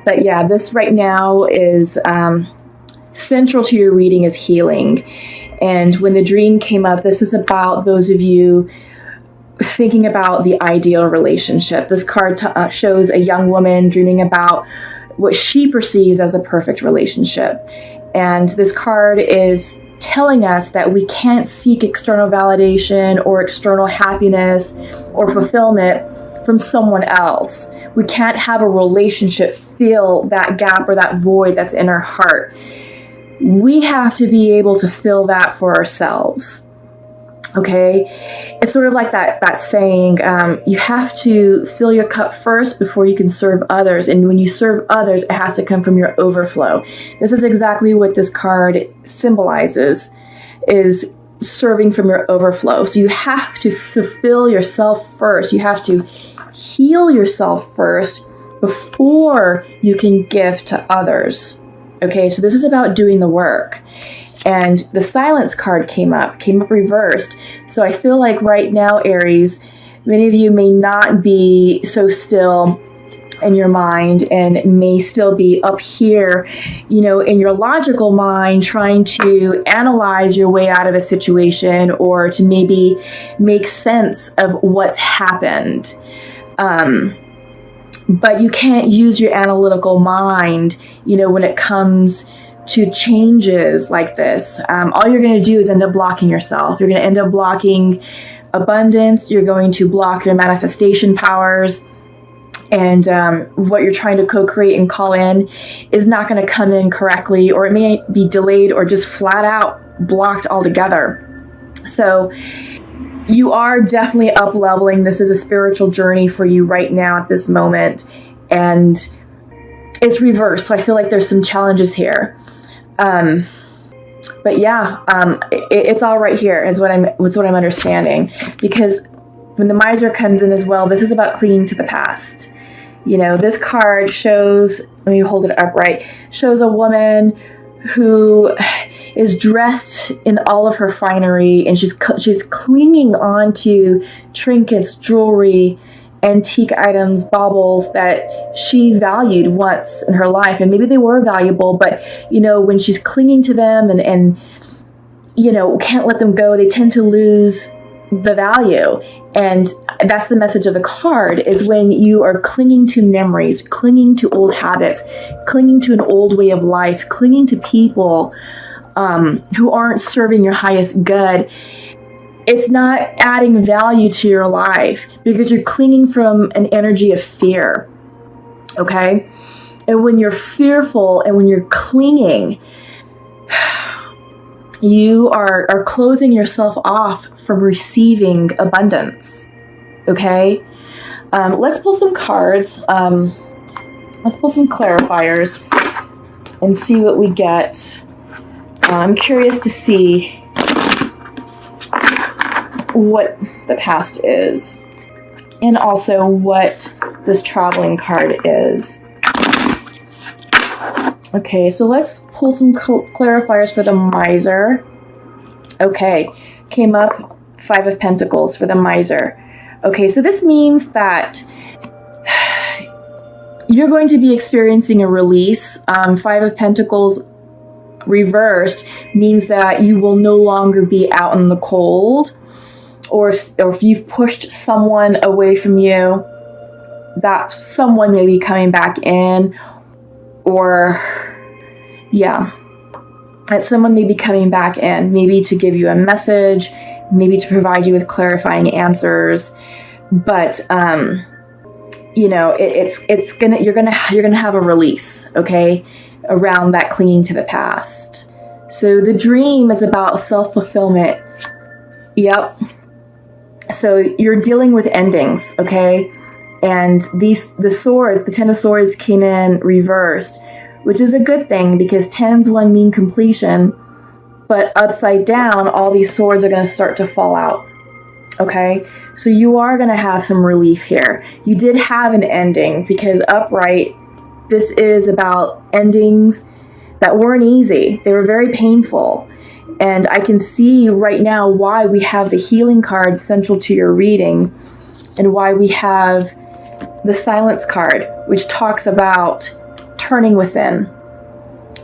But yeah, this right now is central to your reading is healing. And when the dream came up, this is about those of you thinking about the ideal relationship. This card shows a young woman dreaming about what she perceives as the perfect relationship. And this card is telling us that we can't seek external validation or external happiness or fulfillment from someone else. We can't have a relationship fill that gap or that void that's in our heart. We have to be able to fill that for ourselves. Okay? It's sort of like that saying, you have to fill your cup first before you can serve others. And when you serve others, it has to come from your overflow. This is exactly what this card symbolizes, is serving from your overflow. So you have to fulfill yourself first. You have to heal yourself first before you can give to others. Okay, so this is about doing the work. And the silence card came up reversed. So I feel like right now, Aries, many of you may not be so still in your mind and may still be up here, in your logical mind, trying to analyze your way out of a situation or to maybe make sense of what's happened. But you can't use your analytical mind, when it comes to changes like this. All you're going to do is end up blocking yourself. You're going to end up blocking abundance. You're going to block your manifestation powers. And what you're trying to co-create and call in is not going to come in correctly, or it may be delayed or just flat out blocked altogether. So you are definitely up leveling. This is a spiritual journey for you right now at this moment. And it's reversed. So I feel like there's some challenges here. But yeah, it's all right here is what I'm understanding, because when the miser comes in as well, this is about clinging to the past. This card shows, let me hold it upright, shows a woman who is dressed in all of her finery, and she's clinging on to trinkets, jewelry, antique items, baubles that she valued once in her life. And maybe they were valuable, but, when she's clinging to them and can't let them go, they tend to lose the value. And that's the message of the card, is when you are clinging to memories, clinging to old habits, clinging to an old way of life, clinging to people who aren't serving your highest good, it's not adding value to your life, because you're clinging from an energy of fear. Okay? And when you're fearful and when you're clinging, you are closing yourself off from receiving abundance. Okay? Let's pull some cards. Let's pull some clarifiers and see what we get. I'm curious to see what the past is, and also what this traveling card is. Okay, so let's pull some clarifiers for the miser. Okay, came up 5 of Pentacles for the miser. Okay, so this means that you're going to be experiencing a release. 5 of Pentacles reversed means that you will no longer be out in the cold, or if you've pushed someone away from you, that someone may be coming back in, or that someone may be coming back in, maybe to give you a message, maybe to provide you with clarifying answers. But you're gonna have a release, okay, around that clinging to the past. So the dream is about self-fulfillment. Yep. So you're dealing with endings, okay? And the swords, the 10 of Swords came in reversed, which is a good thing, because 10s mean completion, but upside down, all these swords are going to start to fall out, okay? So you are going to have some relief here. You did have an ending, because upright, this is about endings that weren't easy. They were very painful. And I can see right now why we have the healing card central to your reading, and why we have the silence card, which talks about turning within.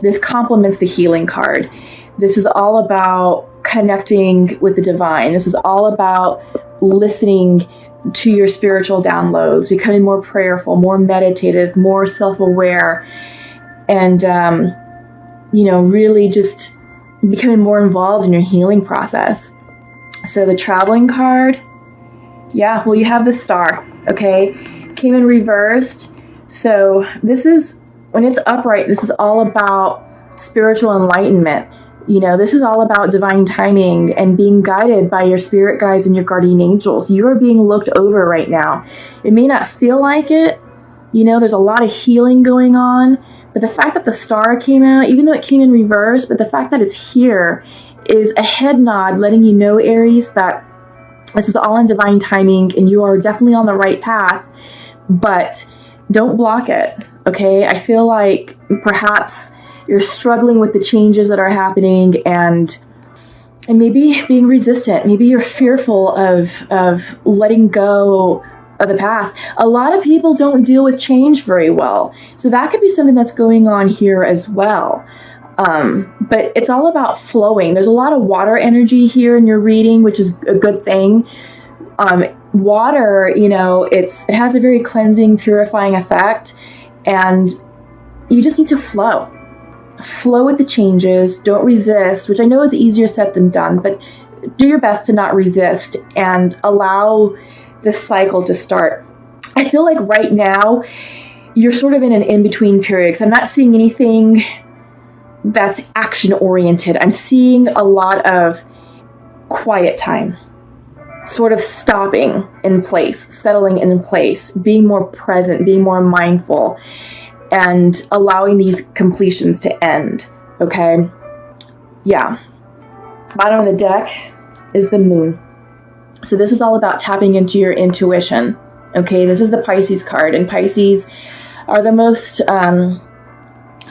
This complements the healing card. This is all about connecting with the divine. This is all about listening to your spiritual downloads, becoming more prayerful, more meditative, more self-aware, and, really just becoming more involved in your healing process. So the traveling card, you have the star, okay? Came in reversed. So this is, when it's upright, this is all about spiritual enlightenment. This is all about divine timing and being guided by your spirit guides and your guardian angels. You are being looked over right now. It may not feel like it. There's a lot of healing going on. But the fact that the star came out, even though it came in reverse, but the fact that it's here is a head nod letting you know, Aries, that this is all in divine timing and you are definitely on the right path, but don't block it, okay? I feel like perhaps you're struggling with the changes that are happening and maybe being resistant. Maybe you're fearful of letting go of the past. A lot of people don't deal with change very well. So that could be something that's going on here as well. But it's all about flowing. There's a lot of water energy here in your reading, which is a good thing. Water, it has a very cleansing, purifying effect, and you just need to flow. Flow with the changes. Don't resist, which I know is easier said than done, but do your best to not resist and allow this cycle to start. I feel like right now you're sort of in an in-between period, because I'm not seeing anything that's action-oriented. I'm seeing a lot of quiet time, sort of stopping in place, settling in place, being more present, being more mindful, and allowing these completions to end, okay? Yeah. Bottom of the deck is the moon. So this is all about tapping into your intuition, okay? This is the Pisces card, and Pisces are the most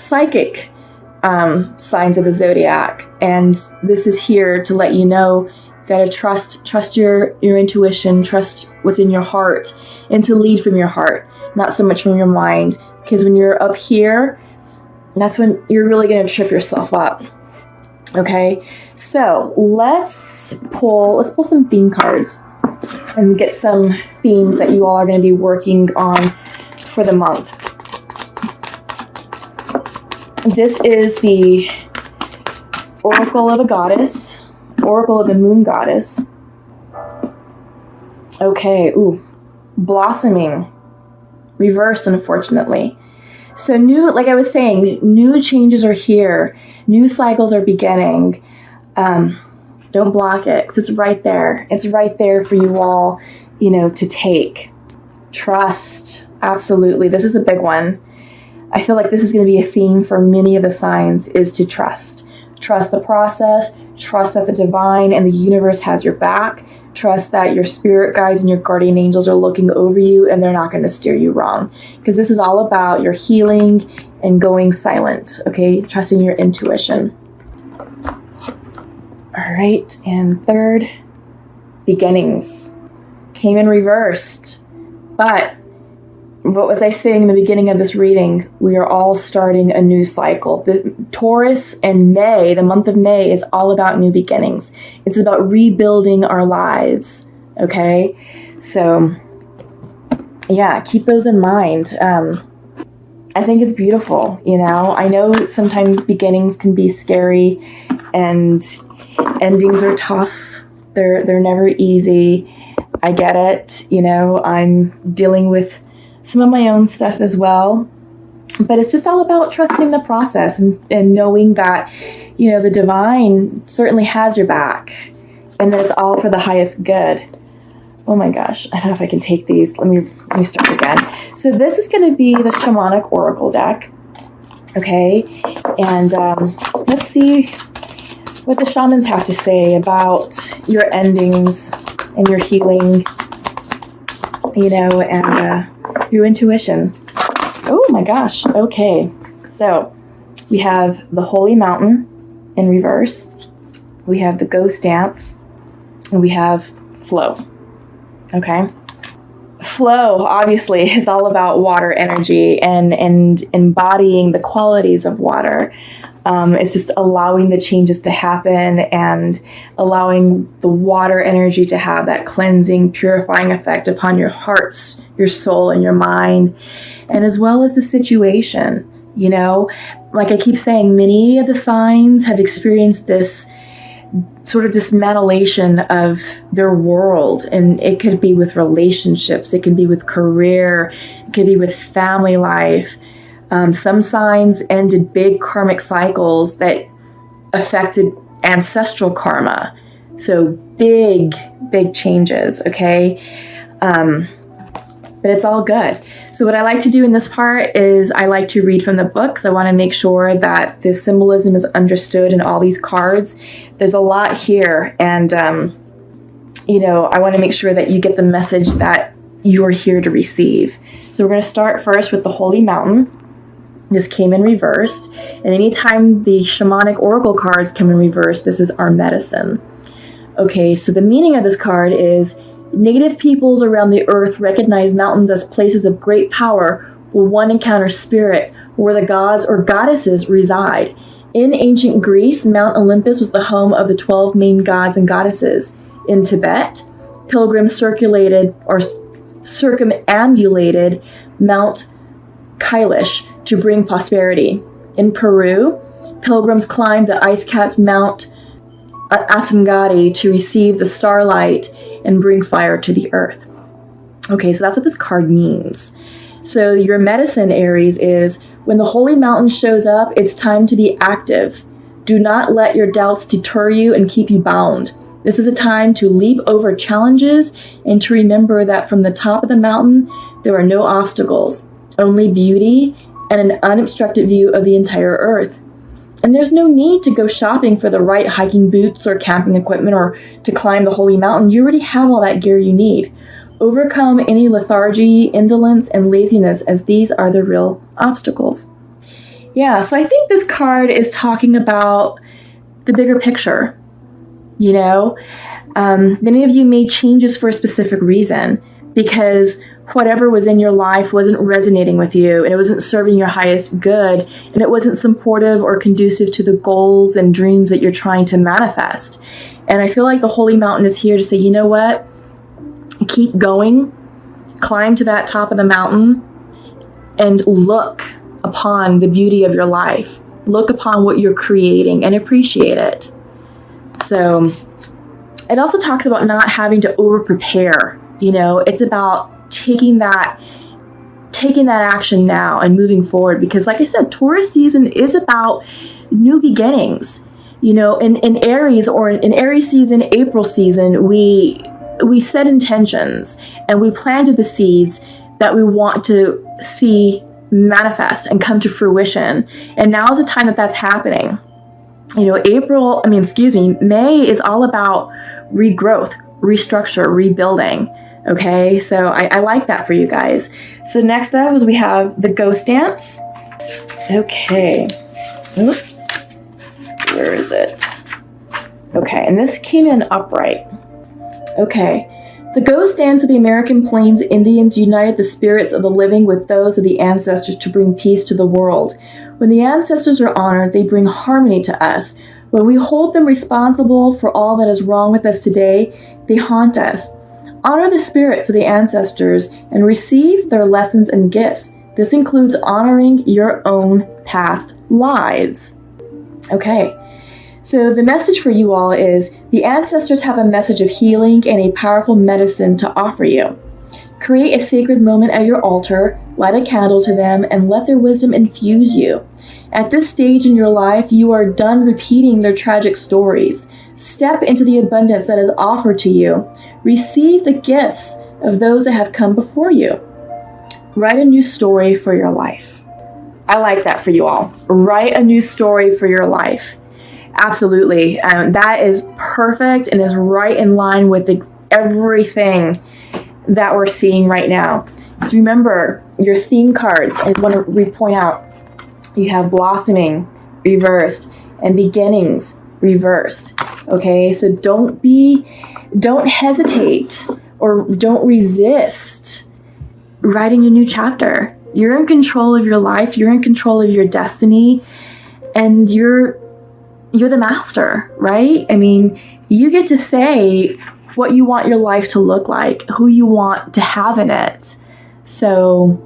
psychic signs of the zodiac, and this is here to let you know you gotta trust your intuition, trust what's in your heart, and to lead from your heart, not so much from your mind, because when you're up here, that's when you're really gonna trip yourself up. Okay, so let's pull some theme cards and get some themes that you all are going to be working on for the month. This is the Oracle of the Goddess, Oracle of the Moon Goddess. Okay, blossoming, reversed, unfortunately. So like I was saying, new changes are here. New cycles are beginning. Don't block it, because it's right there. It's right there for you all, to take. Trust. Absolutely. This is the big one. I feel like this is going to be a theme for many of the signs, is to trust. Trust the process. Trust that the divine and the universe has your back. Trust that your spirit guides and your guardian angels are looking over you and they're not going to steer you wrong. Because this is all about your healing and going silent, okay? Trusting your intuition. All right, and third, beginnings. Came in reversed. But what was I saying in the beginning of this reading? We are all starting a new cycle. The Taurus and May, the month of May, is all about new beginnings. It's about rebuilding our lives, okay? So, yeah, keep those in mind. I think it's beautiful, I know sometimes beginnings can be scary and endings are tough. They're never easy. I get it. I'm dealing with some of my own stuff as well. But it's just all about trusting the process and knowing that, the divine certainly has your back and that it's all for the highest good. Oh my gosh, I don't know if I can take these. Let me start again. So this is going to be the Shamanic Oracle deck. Okay, and let's see what the shamans have to say about your endings and your healing, and your intuition. Oh my gosh. Okay. So we have the Holy Mountain in reverse. We have the Ghost Dance. And we have Flow. Okay. Flow, obviously, is all about water energy and embodying the qualities of water. It's just allowing the changes to happen and allowing the water energy to have that cleansing, purifying effect upon your hearts, your soul, and your mind, and as well as the situation. You know, like I keep saying, many of the signs have experienced this sort of dismantlation of their world, and it could be with relationships, it could be with career, it could be with family life. Some signs ended big karmic cycles that affected ancestral karma. So big changes, okay? But it's all good. So what I like to do in this part is I like to read from the books. I want to make sure that the symbolism is understood in all these cards. There's a lot here, and you know, I want to make sure that you get the message that you're here to receive. So we're going to start first with the Holy Mountain. This came in reversed, and anytime the shamanic oracle cards come in reverse, this is our medicine. Okay, so the meaning of this card is negative peoples around the earth recognize mountains as places of great power where one encounters spirit, where the gods or goddesses reside. In ancient Greece, Mount Olympus was the home of the 12 main gods and goddesses. In Tibet, pilgrims circulated or circumambulated Mount Kailash to bring prosperity. In Peru, pilgrims climbed the ice-capped Mount Asangati to receive the starlight and bring fire to the earth. Okay, so that's what this card means. So your medicine, Aries, is when the holy mountain shows up, it's time to be active. Do not let your doubts deter you and keep you bound. This is a time to leap over challenges and to remember that from the top of the mountain, there are no obstacles, only beauty and an unobstructed view of the entire earth. And there's no need to go shopping for the right hiking boots or camping equipment or to climb the holy mountain. You already have all that gear you need. Overcome any lethargy, indolence, and laziness, as these are the real obstacles. Yeah, so I think this card is talking about the bigger picture. You know, many of you made changes for a specific reason because whatever was in your life wasn't resonating with you, and it wasn't serving your highest good, and it wasn't supportive or conducive to the goals and dreams that you're trying to manifest. And I feel like the Holy Mountain is here to say, you know what? Keep going, climb to that top of the mountain, and look upon the beauty of your life. Look upon what you're creating and appreciate it. So it also talks about not having to over-prepare. You know, it's about taking that action now and moving forward, because like I said, Taurus season is about new beginnings. You know, in Aries, or in Aries season, April season, we set intentions and we planted the seeds that we want to see manifest and come to fruition. And now is the time that that's happening. You know, May is all about regrowth, restructure, rebuilding. Okay, so I like that for you guys. So next up is we have the Ghost Dance. Okay, oops, where is it? Okay, and this came in upright. Okay, the Ghost Dance of the American Plains Indians united the spirits of the living with those of the ancestors to bring peace to the world. When the ancestors are honored, they bring harmony to us. When we hold them responsible for all that is wrong with us today, they haunt us. Honor the spirits of the ancestors and receive their lessons and gifts. This includes honoring your own past lives. Okay, so the message for you all is the ancestors have a message of healing and a powerful medicine to offer you. Create a sacred moment at your altar, light a candle to them, and let their wisdom infuse you. At this stage in your life, you are done repeating their tragic stories. Step into the abundance that is offered to you. Receive the gifts of those that have come before you. Write a new story for your life. I like that for you all. Write a new story for your life. Absolutely. That is perfect and is right in line with everything that we're seeing right now. Remember, your theme cards, I want to point out, you have blossoming reversed and beginnings reversed. Okay, so don't hesitate or don't resist writing a new chapter. You're in control of your life. You're in control of your destiny. And you're the master, right? I mean, you get to say what you want your life to look like, who you want to have in it. So,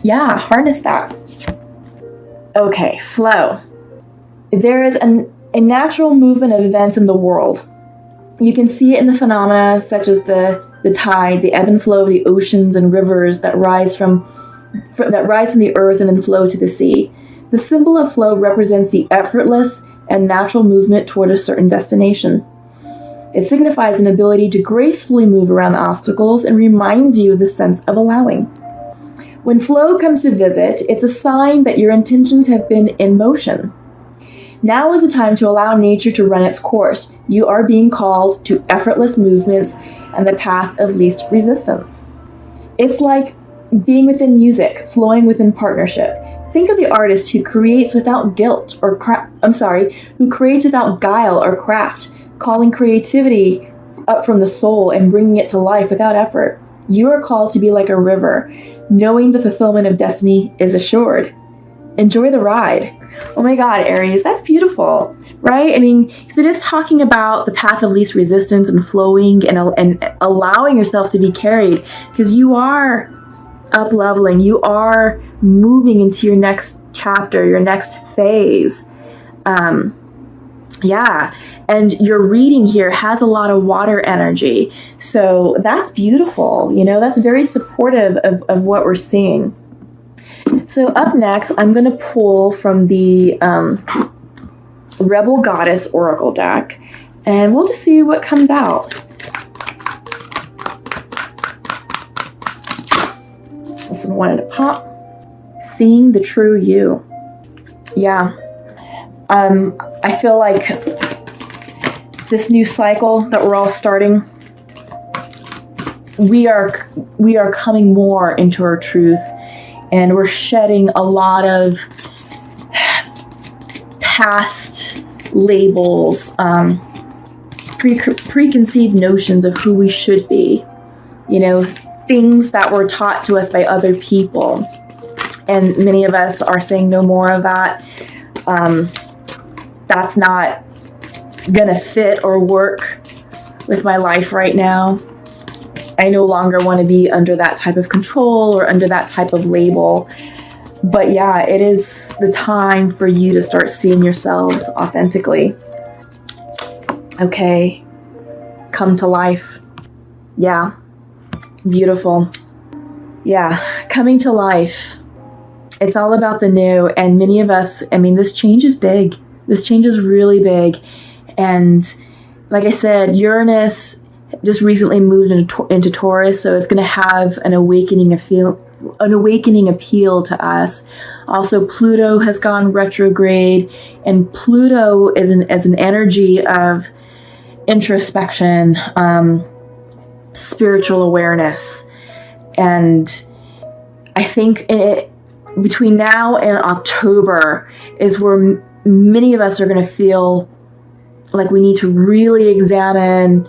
yeah, harness that. Okay, flow. There is a natural movement of events in the world. You can see it in the phenomena such as the tide, the ebb and flow of the oceans and rivers that rise from the earth and then flow to the sea. The symbol of flow represents the effortless and natural movement toward a certain destination. It signifies an ability to gracefully move around obstacles and reminds you of the sense of allowing. When flow comes to visit, it's a sign that your intentions have been in motion. Now is the time to allow nature to run its course. You are being called to effortless movements and the path of least resistance. It's like being within music, flowing within partnership. Think of the artist who creates without guilt or who creates without guile or craft, calling creativity up from the soul and bringing it to life without effort. You are called to be like a river, knowing the fulfillment of destiny is assured. Enjoy the ride. Oh my God, Aries, that's beautiful, right? I mean, because it is talking about the path of least resistance and flowing and allowing yourself to be carried, because you are up-leveling, you are moving into your next chapter, your next phase. Yeah, and your reading here has a lot of water energy, so that's beautiful. You know, that's very supportive of what we're seeing. So up next, I'm going to pull from the Rebel Goddess Oracle deck, and we'll just see what comes out. This one wanted to pop. Seeing the true you. Yeah. I feel like this new cycle that we're all starting, we are coming more into our truth, and we're shedding a lot of past labels, preconceived notions of who we should be, you know, things that were taught to us by other people. And many of us are saying no more of that. That's not gonna fit or work with my life right now. I no longer want to be under that type of control or under that type of label. But yeah, it is the time for you to start seeing yourselves authentically. Okay, come to life. Yeah, beautiful. Yeah, coming to life. It's all about the new, and many of us, I mean, this change is big. This change is really big. And like I said, Uranus just recently moved into Taurus, so it's going to have an awakening appeal to us. Also, Pluto has gone retrograde, and Pluto is an energy of introspection, spiritual awareness. And I think between now and October is where many of us are going to feel like we need to really examine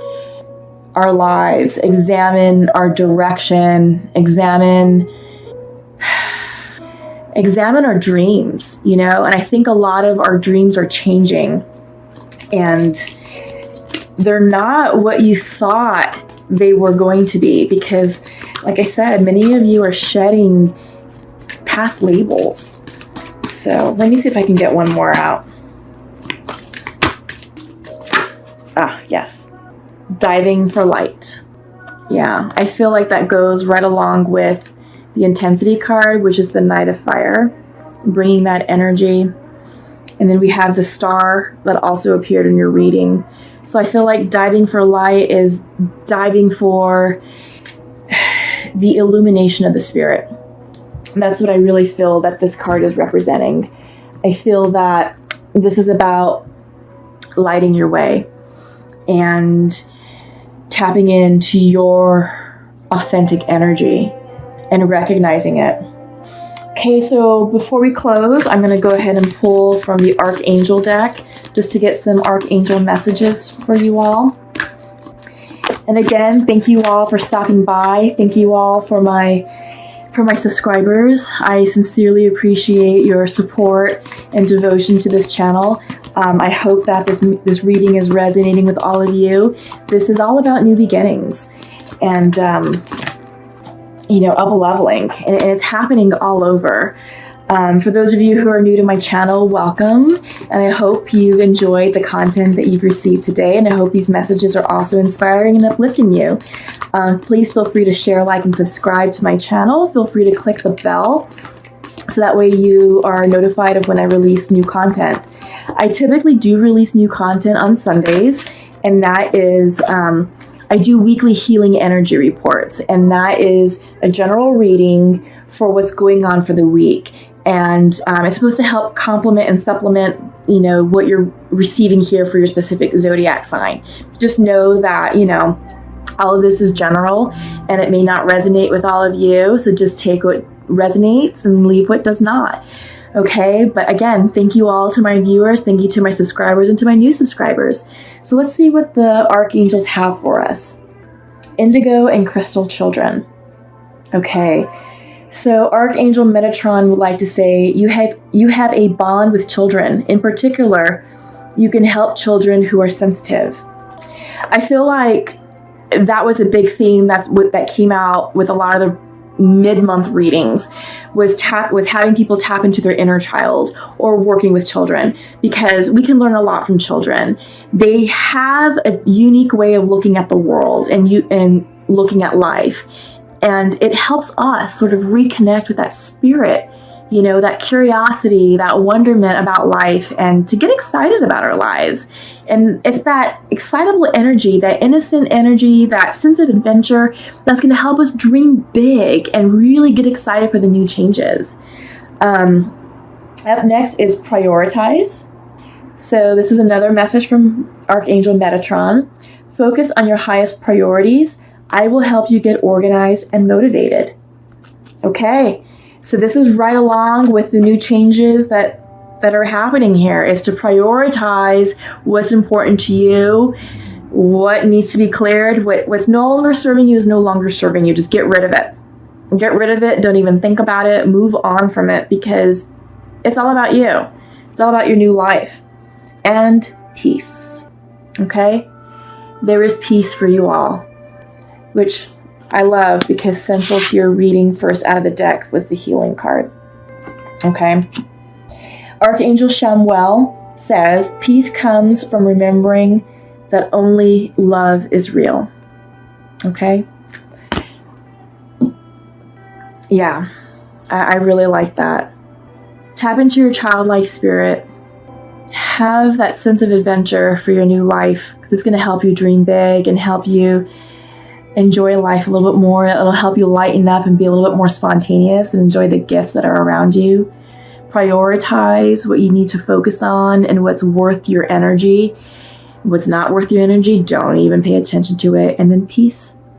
our lives, examine our direction, examine our dreams, you know? And I think a lot of our dreams are changing, and they're not what you thought they were going to be, because like I said, many of you are shedding past labels. So let me see if I can get one more out. Ah, yes. Diving for light. Yeah, I feel like that goes right along with the intensity card, which is the Knight of Fire, bringing that energy. And then we have the star that also appeared in your reading. So I feel like diving for light is diving for the illumination of the spirit. And that's what I really feel that this card is representing. I feel that this is about lighting your way and tapping into your authentic energy and recognizing it. Okay, so before we close, I'm going to go ahead and pull from the Archangel deck just to get some Archangel messages for you all. And again, thank you all for stopping by. Thank you all for my For my subscribers, I sincerely appreciate your support and devotion to this channel. I hope that this reading is resonating with all of you. This is all about new beginnings and, up-leveling, and it's happening all over. For those of you who are new to my channel, welcome, and I hope you've enjoyed the content that you've received today, and I hope these messages are also inspiring and uplifting you. Please feel free to share, like, and subscribe to my channel. Feel free to click the bell so that way you are notified of when I release new content. I typically do release new content on Sundays, and that is I do weekly healing energy reports, and that is a general reading for what's going on for the week. And it's supposed to help complement and supplement, what you're receiving here for your specific zodiac sign. Just know that, all of this is general and it may not resonate with all of you. So just take what resonates and leave what does not. Okay. But again, thank you all to my viewers. Thank you to my subscribers and to my new subscribers. So let's see what the archangels have for us. Indigo and crystal children. Okay. So Archangel Metatron would like to say you have a bond with children. In particular, you can help children who are sensitive. I feel like that was a big theme that came out with a lot of the mid-month readings was having people tap into their inner child or working with children, because we can learn a lot from children. They have a unique way of looking at the world and looking at life. And it helps us sort of reconnect with that spirit, that curiosity, that wonderment about life, and to get excited about our lives. And it's that excitable energy, that innocent energy, that sense of adventure that's going to help us dream big and really get excited for the new changes. Up next is prioritize. So this is another message from Archangel Metatron. Focus on your highest priorities. I will help you get organized and motivated. Okay, so this is right along with the new changes that are happening here, is to prioritize what's important to you, what needs to be cleared, what's no longer serving you is no longer serving you. Just get rid of it. Get rid of it. Don't even think about it. Move on from it, because it's all about you. It's all about your new life and peace. Okay, there is peace for you all, which I love, because central to your reading first out of the deck was the healing card. Okay. Archangel Shamuel says, peace comes from remembering that only love is real. Okay. Yeah, I really like that. Tap into your childlike spirit. Have that sense of adventure for your new life. It's going to help you dream big and help you enjoy life a little bit more. It'll help you lighten up and be a little bit more spontaneous and enjoy the gifts that are around you. Prioritize what you need to focus on and what's worth your energy. What's not worth your energy, don't even pay attention to it. And then peace.